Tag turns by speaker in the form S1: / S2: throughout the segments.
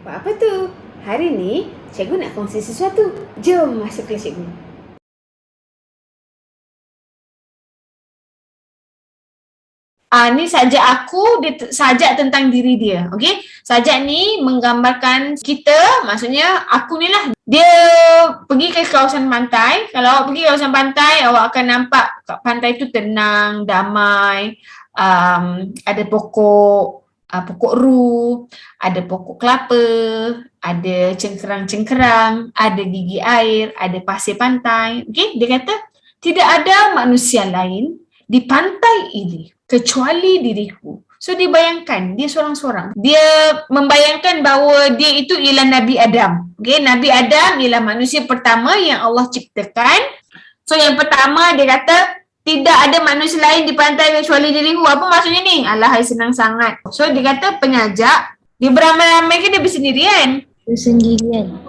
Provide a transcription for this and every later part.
S1: Buat apa tu? Hari ni, cikgu nak kongsi sesuatu. Jom masuk kelas cikgu.
S2: Ni sajak aku, dia sajak tentang diri dia. Okey? Sajak ni menggambarkan kita, maksudnya aku ni lah. Dia pergi ke kawasan pantai. Kalau awak pergi kawasan pantai, awak akan nampak kat pantai tu tenang, damai. Ada pokok ru, ada pokok kelapa, ada cengkerang-cengkerang, ada gigi air, ada pasir pantai. Okey? Dia kata, tidak ada manusia lain di pantai ini kecuali diriku. So dia bayangkan, dia seorang-seorang. Dia membayangkan bahawa dia itu ialah Nabi Adam. Okay? Nabi Adam ialah manusia pertama yang Allah ciptakan. So yang pertama dia kata, tidak ada manusia lain di pantai kecuali diriku. Apa maksudnya ni? Alah, senang sangat. So dia kata penyajak, dia beramai-ramai ke dia bersendirian?
S3: Bersendirian.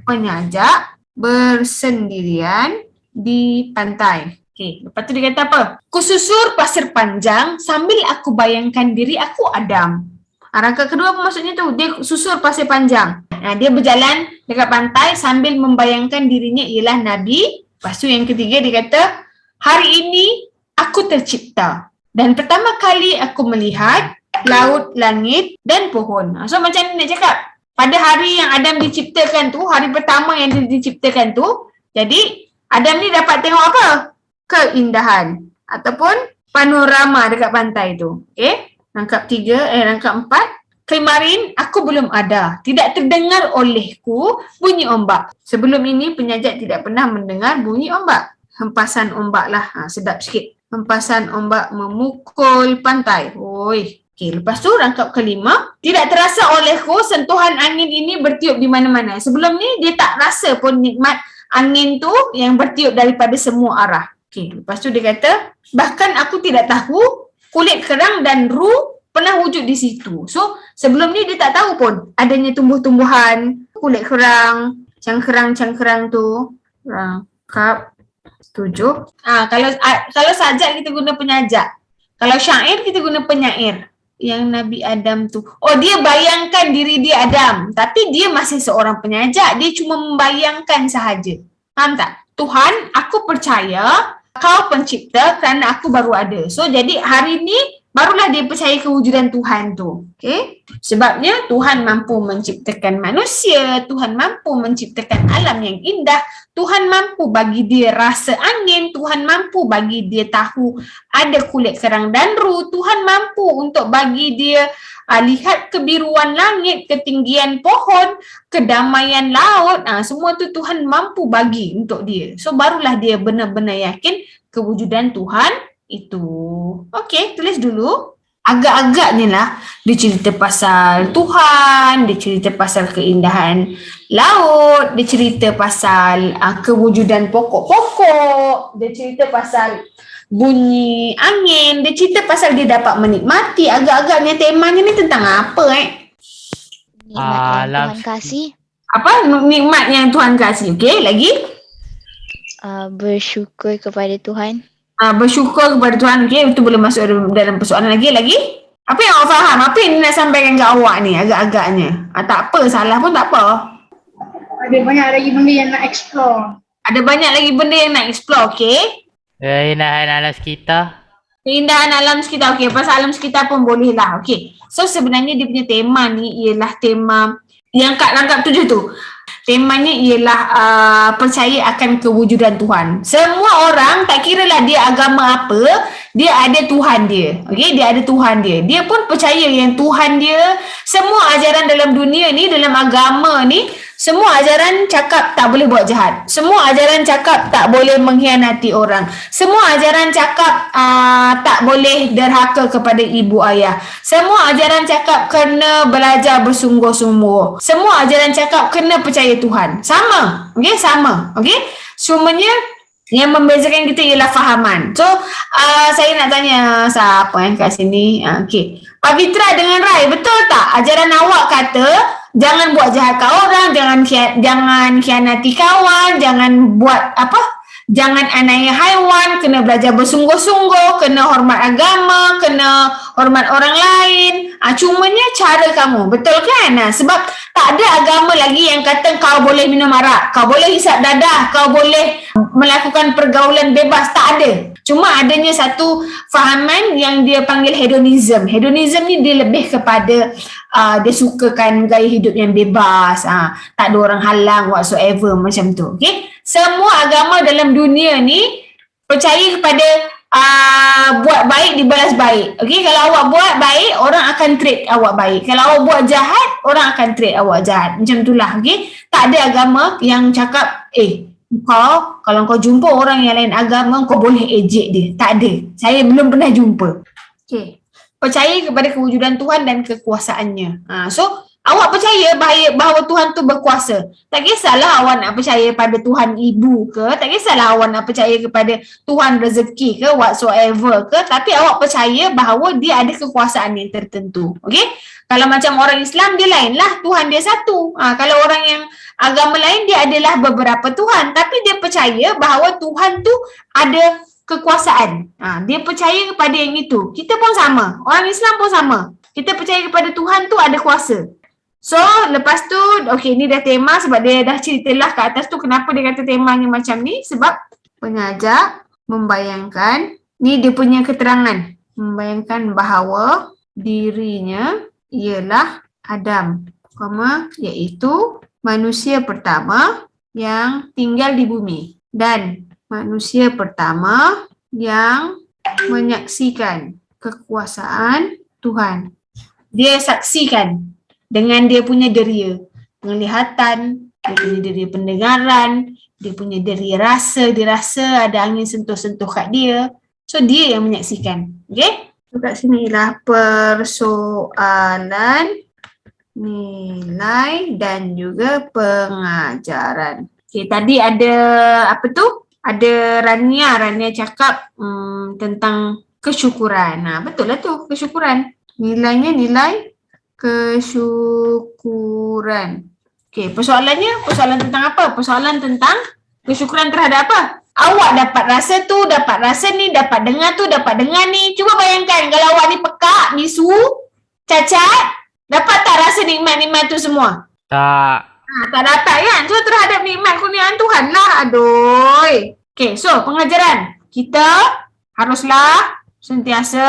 S2: Penyajak bersendirian di pantai. Okay, lepas tu dia kata apa? Kususur pasir panjang sambil aku bayangkan diri aku Adam. Rangka kedua apa maksudnya tu? Dia susur pasir panjang. Dia berjalan dekat pantai sambil membayangkan dirinya ialah Nabi. Lepas tu yang ketiga dia kata, hari ini aku tercipta dan pertama kali aku melihat laut, langit dan pohon. So macam ni nak cakap? Pada hari yang Adam diciptakan tu, hari pertama yang dia diciptakan tu, jadi Adam ni dapat tengok apa? Keindahan ataupun panorama dekat pantai tu. Okay? Rangkap empat. Kemarin aku belum ada. Tidak terdengar olehku bunyi ombak. Sebelum ini penyajak tidak pernah mendengar bunyi ombak. Hempasan ombak lah. Sedap sikit. Hempasan ombak memukul pantai. Oi. Okay, lepas tu rangkap kelima. Tidak terasa olehku sentuhan angin ini bertiup di mana-mana. Sebelum ni dia tak rasa pun nikmat angin tu yang bertiup daripada semua arah. Okay, lepas tu dia kata, bahkan aku tidak tahu kulit kerang dan ru pernah wujud di situ. So, sebelum ni dia tak tahu pun adanya tumbuh-tumbuhan, kulit kerang, cangkerang-cangkerang tu. Rangkap 7. Kalau sajak kita guna penyajak. Kalau syair kita guna penyair. Yang Nabi Adam tu. Oh, dia bayangkan diri dia Adam. Tapi dia masih seorang penyajak. Dia cuma membayangkan sahaja. Faham tak? Tuhan, aku percaya kau pencipta kerana aku baru ada. So, jadi hari ni barulah dia percaya kewujudan Tuhan tu. Okay? Sebabnya Tuhan mampu menciptakan manusia, Tuhan mampu menciptakan alam yang indah, Tuhan mampu bagi dia rasa angin, Tuhan mampu bagi dia tahu ada kulit kerang dan ru, Tuhan mampu untuk bagi dia lihat kebiruan langit, ketinggian pohon, kedamaian laut. Semua tu Tuhan mampu bagi untuk dia. So barulah dia benar-benar yakin kewujudan Tuhan itu. Okey, tulis dulu. Agak-agaknya lah dia cerita pasal Tuhan, dia cerita pasal keindahan laut, dia cerita pasal kewujudan pokok-pokok, dia cerita pasal bunyi angin, dia cerita pasal dia dapat menikmati. Agak-agaknya temanya ni tentang apa
S3: Nikmat yang Tuhan kasih.
S2: Apa? Nikmat yang Tuhan kasih. Okey, lagi?
S3: Bersyukur kepada Tuhan.
S2: Bersyukur kepada Tuhan. Okey, itu boleh masuk dalam persoalan lagi. Apa yang awak faham? Apa yang nak sampaikan ke awak ni agak-agaknya? Tak apa, salah pun tak apa.
S4: Ada banyak lagi benda yang nak explore.
S2: Ada banyak lagi benda yang nak explore, okey?
S5: Keindahan alam sekitar.
S2: Keindahan alam sekitar. Okey, pasal alam sekitar pun boleh lah. Okey. So sebenarnya dia punya tema ni ialah tema yang kat rangkap 7 tu. Temanya ialah percaya akan kewujudan Tuhan. Semua orang, tak kira lah dia agama apa, dia ada Tuhan dia. Okey, dia ada Tuhan dia. Dia pun percaya yang Tuhan dia, semua ajaran dalam dunia ni, dalam agama ni, semua ajaran cakap tak boleh buat jahat. Semua ajaran cakap tak boleh mengkhianati orang. Semua ajaran cakap tak boleh derhaka kepada ibu ayah. Semua ajaran cakap kena belajar bersungguh-sungguh. Semua ajaran cakap kena percaya Tuhan. Sama. Okey, sama. Okey? Semuanya yang membezakan kita ialah fahaman. So, saya nak tanya siapa yang kat sini? Okey. Pak Fitra dengan Rai, betul tak? Ajaran awak kata jangan buat jahat kat orang, jangan khianati kawan, jangan buat apa? Jangan aniaya haiwan, kena belajar bersungguh-sungguh, kena hormat agama, kena hormat orang lain. Cumanya cara kamu, betul kan? Sebab tak ada agama lagi yang kata kau boleh minum arak, kau boleh hisap dadah, kau boleh melakukan pergaulan bebas. Tak ada. Cuma adanya satu fahaman yang dia panggil hedonism. Hedonism ni dia lebih kepada dia sukakan gaya hidup yang bebas. Tak ada orang halang whatsoever macam tu. Okay? Semua agama dalam dunia ni percaya kepada buat baik dibalas baik. Okay? Kalau awak buat baik, orang akan treat awak baik. Kalau awak buat jahat, orang akan treat awak jahat. Macam itulah. Okay? Tak ada agama yang cakap, kalau kau jumpa orang yang lain agama, kau boleh ejek dia. Tak ada. Saya belum pernah jumpa. Okay. Percaya kepada kewujudan Tuhan dan kekuasaannya. So, awak percaya bahawa Tuhan tu berkuasa. Tak kisahlah awak nak percaya pada Tuhan ibu ke, tak kisahlah awak nak percaya kepada Tuhan rezeki ke, whatsoever ke, tapi awak percaya bahawa dia ada kekuasaan yang tertentu. Okay? Kalau macam orang Islam, dia lain lah. Tuhan dia satu. Kalau orang yang agama lain, dia adalah beberapa Tuhan. Tapi dia percaya bahawa Tuhan tu ada kekuasaan. Dia percaya kepada yang itu. Kita pun sama. Orang Islam pun sama. Kita percaya kepada Tuhan tu ada kuasa. So, lepas tu, okay, ni dah tema sebab dia dah ceritalah kat atas tu kenapa dia kata temanya macam ni. Sebab pengajar membayangkan, ni dia punya keterangan. Membayangkan bahawa dirinya ialah Adam, iaitu manusia pertama yang tinggal di bumi dan manusia pertama yang menyaksikan kekuasaan Tuhan. Dia saksikan dengan dia punya deria penglihatan, dia punya deria pendengaran, dia punya deria rasa, dia rasa ada angin sentuh-sentuh kat dia. So dia yang menyaksikan. Okay? So kat sini ialah persoalan, nilai dan juga pengajaran. Okay, tadi ada apa tu? Ada Rania cakap tentang kesyukuran. Betul lah tu, kesyukuran. Nilainya nilai kesyukuran. Okay, persoalan tentang apa? Persoalan tentang kesyukuran terhadap apa? Awak dapat rasa tu, dapat rasa ni, dapat dengar tu, dapat dengar ni. Cuba bayangkan kalau awak ni pekak, bisu, cacat, dapat tak rasa nikmat-nikmat tu semua?
S5: Tak.
S2: Tak dapat kan? So terhadap nikmat kurniaan Tuhan lah. Aduh. Okay, so pengajaran. Kita haruslah sentiasa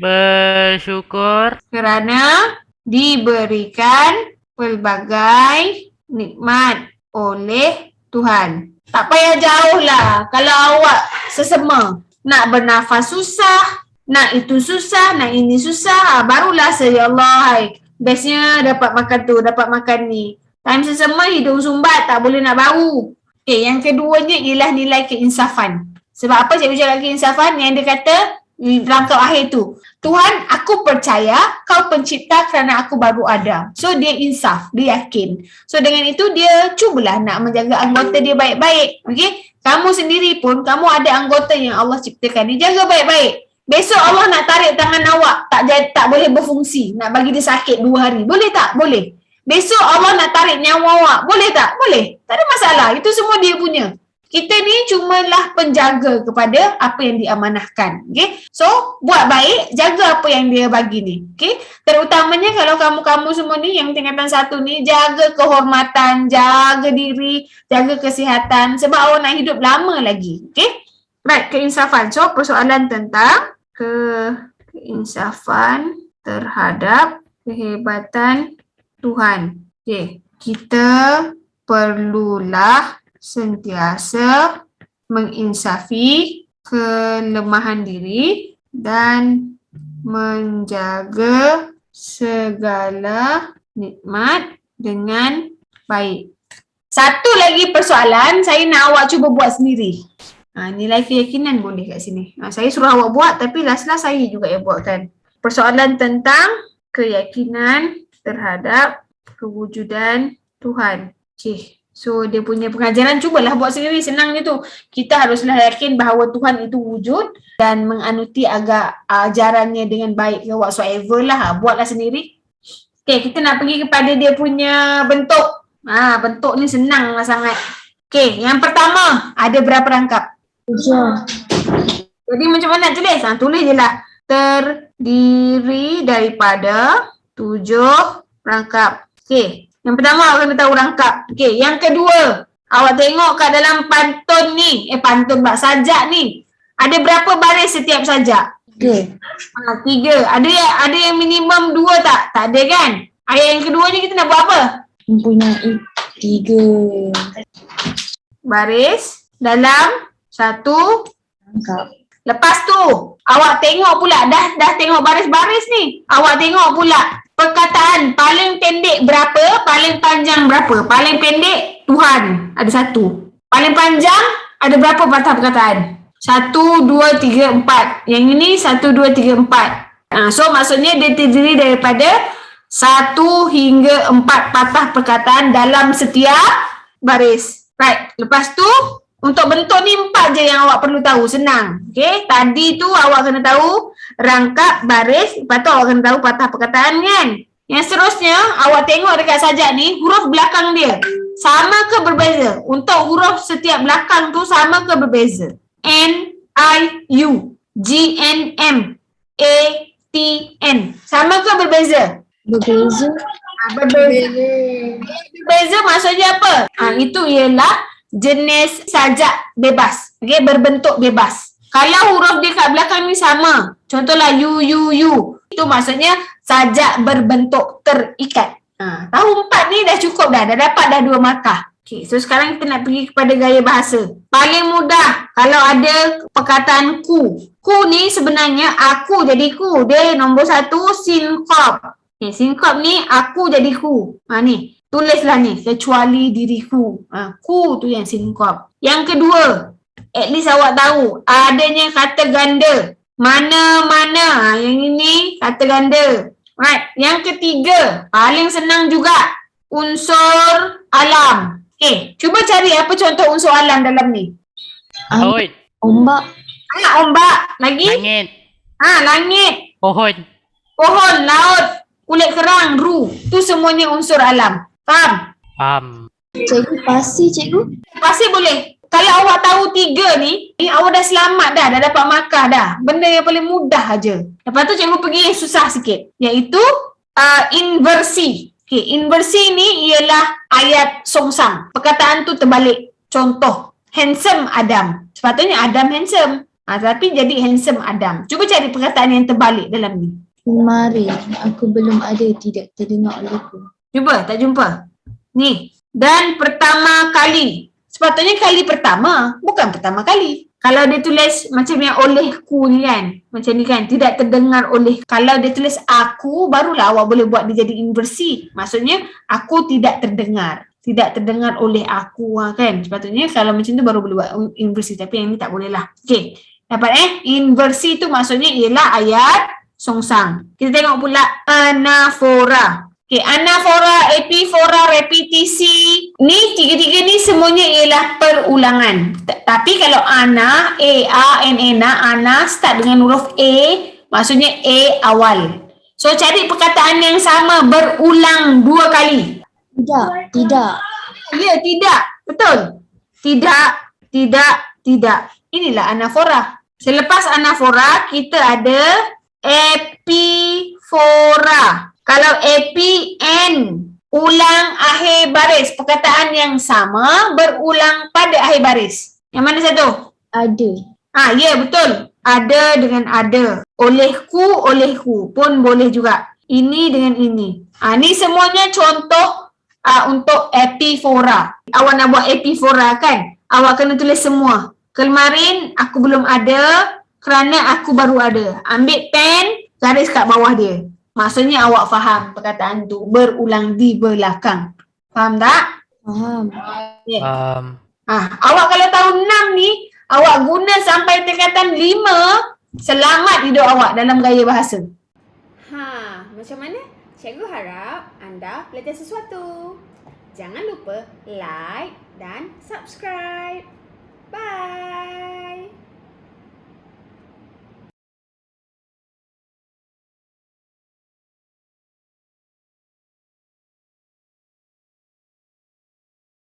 S5: Bersyukur
S2: kerana diberikan pelbagai nikmat oleh Tuhan. Tak payah jauh lah. Kalau awak sesama nak bernafas susah, nak itu susah, nak ini susah, barulah ya Allah, bestnya dapat makan tu, dapat makan ni. Time sesama hidung sumbat, tak boleh nak bau. Okay, yang keduanya ialah nilai keinsafan. Sebab apa cikgu cakap keinsafan? Yang dia kata rangkap akhir tu, Tuhan, aku percaya kau pencipta kerana aku baru ada. So dia insaf, dia yakin. So dengan itu dia cubalah nak menjaga anggota dia baik-baik. Okay? Kamu sendiri pun, kamu ada anggota yang Allah ciptakan, dia jaga baik-baik. Besok Allah nak tarik tangan awak, tak boleh berfungsi, nak bagi dia sakit 2 hari. Boleh tak? Boleh. Besok Allah nak tarik nyawa awak, boleh tak? Boleh. Tak ada masalah, itu semua dia punya. Kita ni cumalah penjaga kepada apa yang diamanahkan. Okay? So, buat baik, jaga apa yang dia bagi ni. Okay? Terutamanya kalau kamu-kamu semua ni yang tingkatan 1 ni, jaga kehormatan, jaga diri, jaga kesihatan. Sebab awak nak hidup lama lagi. Okay? Right, keinsafan. So, persoalan tentang keinsafan terhadap kehebatan Tuhan. Okay. Kita perlulah sentiasa menginsafi kelemahan diri dan menjaga segala nikmat dengan baik. Satu lagi persoalan, saya nak awak cuba buat sendiri. Nilai keyakinan boleh kat sini. Saya suruh awak buat tapi last-last saya juga yang buatkan. Persoalan tentang keyakinan terhadap kewujudan Tuhan. So dia punya pengajaran cubalah buat sendiri, senang je tu. Kita haruslah yakin bahawa Tuhan itu wujud dan menganuti agak ajarannya dengan baik ke whatsoever lah. Buatlah sendiri. Okay, kita nak pergi kepada dia punya bentuk. Bentuk ni senang lah sangat. Okey, yang pertama, ada berapa rangkap?
S3: 7.
S2: Jadi macam mana nak tulis? Tulis je lah. Terdiri daripada 7 rangkap. Okey, yang pertama awak kena tahu rangkap. Okey, yang kedua, awak tengok kat dalam pantun ni, pantun bak sajak ni. Ada berapa baris setiap sajak?
S3: 3.
S2: 3. Ada yang minimum 2 tak? Tak ada kan? Ayat yang kedua ni kita nak buat apa?
S3: Mempunyai 3
S2: Baris dalam satu.
S3: rangkap.
S2: Lepas tu, awak tengok pula, dah tengok baris-baris ni. Awak tengok pula perkataan paling pendek berapa, paling panjang berapa. Paling pendek, Tuhan, ada 1. Paling panjang, ada berapa patah perkataan? 1, 2, 3, 4. Yang ini 1, 2, 3, 4. So maksudnya dia terdiri daripada 1 hingga 4 patah perkataan dalam setiap baris. Right, lepas tu untuk bentuk ni 4 je yang awak perlu tahu, senang. Okay, tadi tu awak kena tahu rangkap, baris, lepas tu awak kena tahu patah perkataan kan. Yang seterusnya, awak tengok dekat sajak ni, huruf belakang dia sama ke berbeza? Untuk huruf setiap belakang tu sama ke berbeza? N, I, U, G, N, M, A, T, N. Sama ke berbeza?
S3: Berbeza.
S2: Berbeza maksudnya apa? Itu ialah jenis sajak bebas. Okay, berbentuk bebas. Kalau huruf dia kat belakang ni sama, contohlah U. Itu maksudnya sajak berbentuk terikat. Tahu 4 ni dah cukup dah dapat dah 2 markah. Okay, so sekarang kita nak pergi kepada gaya bahasa. Paling mudah kalau ada perkataan ku. Ku ni sebenarnya aku jadi ku. Dia nombor 1 sinkop. Okay, sinkop ni aku jadi ku. Ni, tulislah ni, kecuali diriku. Ku tu yang sinkop. Yang kedua, at least awak tahu adanya kata ganda. Mana-mana. Yang ini kata ganda. Right. Yang ketiga, paling senang juga. Unsur alam. Okay, cuba cari apa contoh unsur alam dalam ni.
S5: Laut.
S3: Ombak.
S2: Ombak. Lagi?
S5: Langit.
S2: Langit.
S5: Pohon.
S2: Pohon, laut, kulit kerang, ru. Tu semuanya unsur alam. Faham?
S5: Faham.
S3: Cikgu pasir, cikgu.
S2: Pasir boleh. Kalau awak tahu 3 ni, awak dah selamat dah dapat markah dah. Benda yang paling mudah aja. Lepas tu cikgu pergi yang susah sikit. Iaitu inversi. Okay, inversi ni ialah ayat songsang. Perkataan tu terbalik. Contoh, handsome Adam. Sepatutnya Adam handsome. Tapi jadi handsome Adam. Cuba cari perkataan yang terbalik dalam ni.
S3: Kemarin aku belum ada, tidak terdengar olehku.
S2: Cuba, tak jumpa. Ni. Dan pertama kali. Sepatutnya kali pertama, bukan pertama kali. Kalau dia tulis macam yang olehku ni kan, macam ni kan, tidak terdengar oleh. Kalau dia tulis aku, barulah awak boleh buat dia jadi inversi. Maksudnya, aku tidak terdengar. Tidak terdengar oleh aku kan. Sepatutnya kalau macam tu baru boleh buat inversi. Tapi yang ni tak boleh lah. Okay. Dapat inversi tu maksudnya ialah ayat songsang. Kita tengok pula anafora. Okay, anafora, epifora, repetisi. Ni tiga-tiga ni semuanya ialah perulangan. Tapi kalau ana, ana start dengan huruf A, maksudnya A awal. So cari perkataan yang sama berulang 2 kali.
S3: Tidak.
S2: Ya, tidak. Betul. Tidak. Inilah anafora. Selepas anafora, kita ada epifora. Kalau epi, N, ulang akhir baris. Perkataan yang sama berulang pada akhir baris. Yang mana satu?
S3: Ada.
S2: Ya betul. Ada dengan ada. Olehku pun boleh juga. Ini dengan ini. Ni semuanya contoh untuk epifora. Awak nak buat epifora kan? Awak kena tulis semua. Kemarin aku belum ada kerana aku baru ada. Ambil pen, garis kat bawah dia. Maksudnya awak faham perkataan tu berulang di belakang. Faham tak?
S3: Faham.
S2: Yeah. Awak kalau tahu 6 ni, awak guna sampai tingkatan 5, selamat hidup awak dalam gaya bahasa.
S1: Macam mana? Cikgu harap anda belajar sesuatu. Jangan lupa like dan subscribe. Bye.